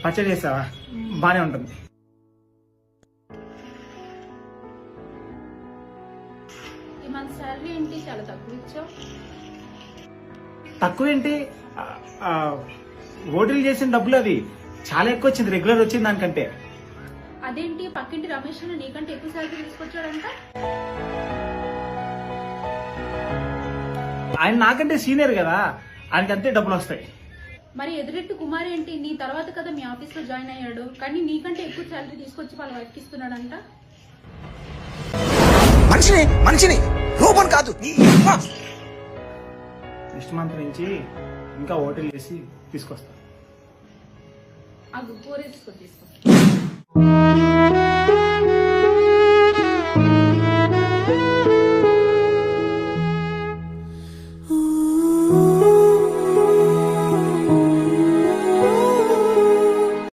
పచ్చడి చేస్తావా? బానే ఉంటుంది. ఈ మంత్ శాలరీ ఏంటి చాలా తక్కువ ఇచ్చావు? తక్కువ ఏంటి, ఓటీలు చేసిన డబ్బులు అది చాలా ఎక్కువ వచ్చింది, రెగ్యులర్ వచ్చింది దానికంటే. అదేంటి పక్కింటి రమేష్ అన్న నీకంటే ఎక్కువ శాలరీ తీసుకొచ్చాడంట? ఆయన నాకంటే సీనియర్ కదా, ఆయనకి అంతే డబ్బులు వస్తాయి. మరి ఎదురెట్టు కుమార్ ఏంటి నీ తర్వాత కదా మీ ఆఫీస్ లో జాయిన్ అయ్యాడు, కానీ నీకంటే ఎక్కువ శాలరీ తీసుకొచ్చి వాళ్ళు ఎక్కిస్తున్నాడంట. మనిషిని రూపం కాదు. నెక్స్ట్ మంత్ నుంచి ఇంకా ఓటీలు చేసి తీసుకొస్తా. ఆ కూర తీసుకొచ్చి తీసుకో.